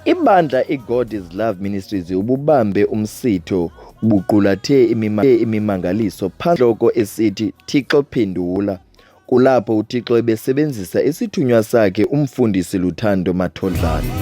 Ibandla iGod is Love Ministries ububambe umsitho buqulathe imimangaliso phanhloko esithi Thixo Phendula, kulapho uThixo ebesebenzisa isithunywa sakhe umfundisi Luthando Matodlana.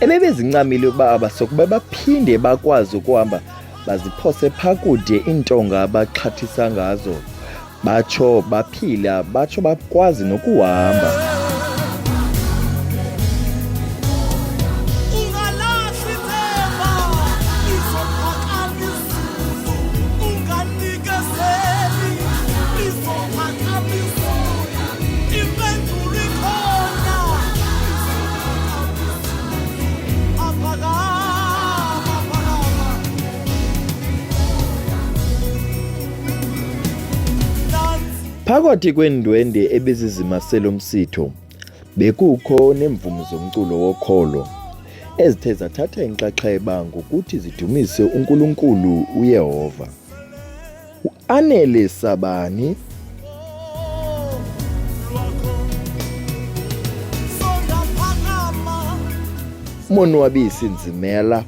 Ebebezincamile ukuba abasokuba baphinde bakwazi ukuhamba baziphose phakude intonga abaxhathisa ngazo, batsho baphila, batsho bakwazi nokuhamba. Phakathi kwendwende ebezizimasela umsitho bekukho nemvumo zomculo wokholo ezithe zathatha inxaxheba ngokuthi zidumise uNkulunkulu uYehova. U-Anele Sabani, Monwabisi Nzimela,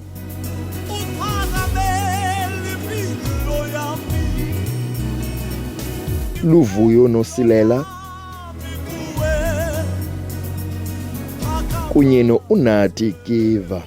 Luvuyo Nosilela kunye no-Unati Kiva.